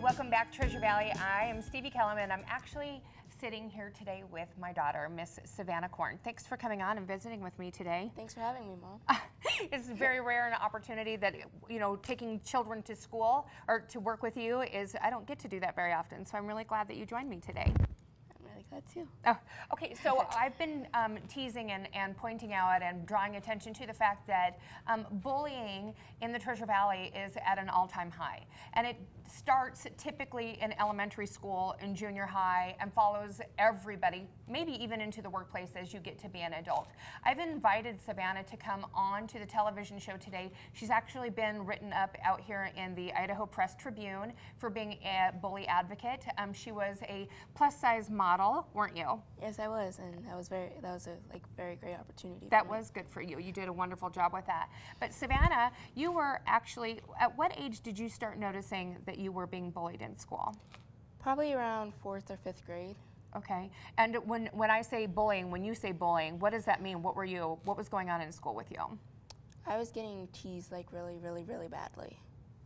welcome back, Treasure Valley. I am Stevie K, and I'm actually sitting here today with my daughter, Miss Savannah Corn. Thanks for coming on and visiting with me today. Thanks for having me, Mom. It's very rare an opportunity that, you know, taking children to school or to work with you is, I don't get to do that very often, so I'm really glad that you joined me today. I'm really glad too. Oh, okay, so I've been teasing and pointing out and drawing attention to the fact that bullying in the Treasure Valley is at an all-time high. And it starts typically in elementary school and junior high and follows everybody, maybe even into the workplace as you get to be an adult. I've invited Savannah to come on to the television show today. She's actually been written up out here in the Idaho Press Tribune for being a bully advocate. She was a plus-size model, weren't you? Yes, I was, and that was a very great opportunity. That was good for you. You did a wonderful job with that. But Savannah, you were actually, at what age did you start noticing that you were being bullied in school? Probably around 4th or 5th grade. Okay. And when I say bullying, when you say bullying, what does that mean? What was going on in school with you? I was getting teased like really badly.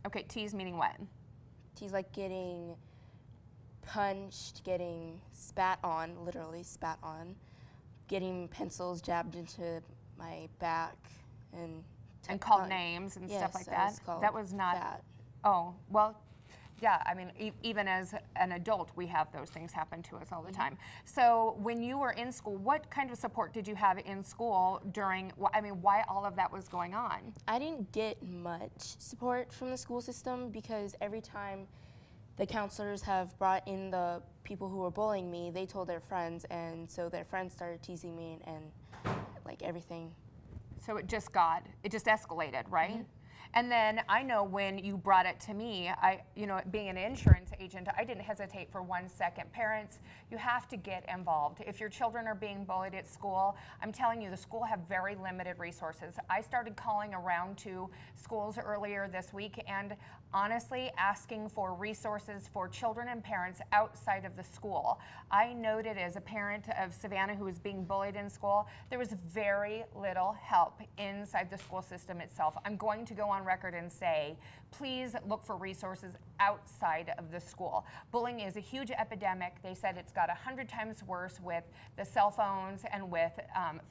Okay, teased meaning what? Teased like getting punched, getting spat on, literally spat on, getting pencils jabbed into my back, and called names and stuff like that. That was not fat. Oh, well, yeah, I mean, even as an adult, we have those things happen to us all the time. So when you were in school, what kind of support did you have in school during, I mean, why all of that was going on? I didn't get much support from the school system because every time the counselors have brought in the people who were bullying me, they told their friends, and so their friends started teasing me and like everything. So it just escalated, right? Mm-hmm. And then I know when you brought it to me, you know, being an insurance agent, I didn't hesitate for 1 second. Parents, you have to get involved. If your children are being bullied at school, I'm telling you, the school have very limited resources. I started calling around to schools earlier this week and honestly asking for resources for children and parents outside of the school. I noted as a parent of Savannah who was being bullied in school, there was very little help inside the school system itself. I'm going to go on record and say, please look for resources outside of the school. Bullying is a huge epidemic. They said it's got 100 times worse with the cell phones and with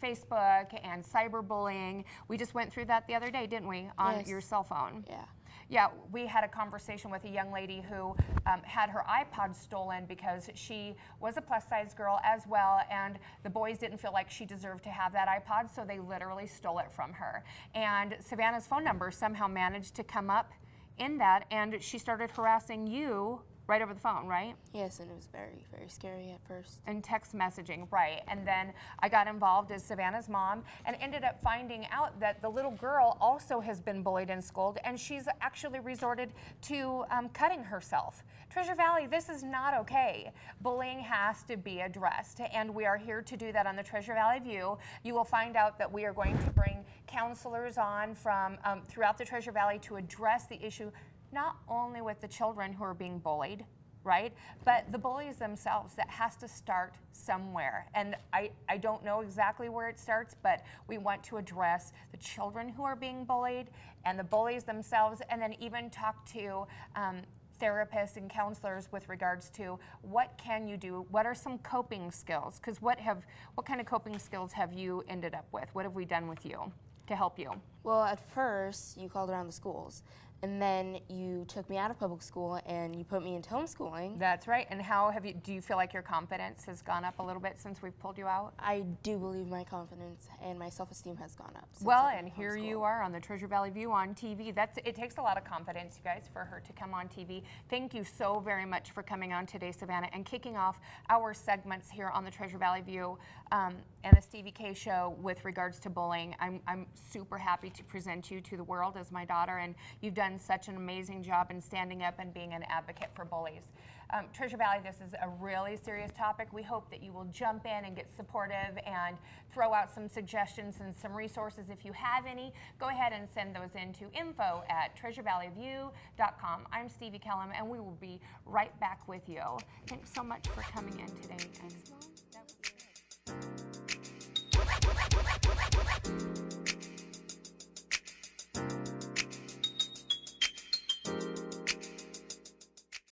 Facebook and cyberbullying. We just went through that the other day, didn't we, on your cell phone? Yeah. Yeah, we had a conversation with a young lady who had her iPod stolen because she was a plus-size girl as well, and the boys didn't feel like she deserved to have that iPod, so they literally stole it from her. And Savannah's phone number somehow managed to come up in that, and she started harassing you right over the phone, right? Yes, and it was very scary at first. And text messaging, right. And then I got involved as Savannah's mom and ended up finding out that the little girl also has been bullied and scolded, and she's actually resorted to cutting herself. Treasure Valley, this is not okay. Bullying has to be addressed, and we are here to do that on the Treasure Valley View. You will find out that we are going to bring counselors on from throughout the Treasure Valley to address the issue, not only with the children who are being bullied, right, but the bullies themselves. That has to start somewhere. And I don't know exactly where it starts, but we want to address the children who are being bullied and the bullies themselves, and then even talk to therapists and counselors with regards to what can you do, what are some coping skills, because what kind of coping skills have you ended up with? What have we done with you to help you? Well, at first, you called around the schools, and then you took me out of public school and you put me into homeschooling. That's right. And how do you feel like your confidence has gone up a little bit since we've pulled you out? I do believe my confidence and my self-esteem has gone up. Well, and here you are on the Treasure Valley View on TV. It takes a lot of confidence, you guys, for her to come on TV. Thank you so very much for coming on today, Savannah, and kicking off our segments here on the Treasure Valley View and the Stevie K show with regards to bullying. I'm super happy to present you to the world as my daughter, and you've done such an amazing job in standing up and being an advocate for bullies. Treasure Valley, this is a really serious topic. We hope that you will jump in and get supportive and throw out some suggestions and some resources. If you have any, go ahead and send those in to info@treasurevalleyview.com. I'm Stevie K, and we will be right back with you. Thanks so much for coming in today. And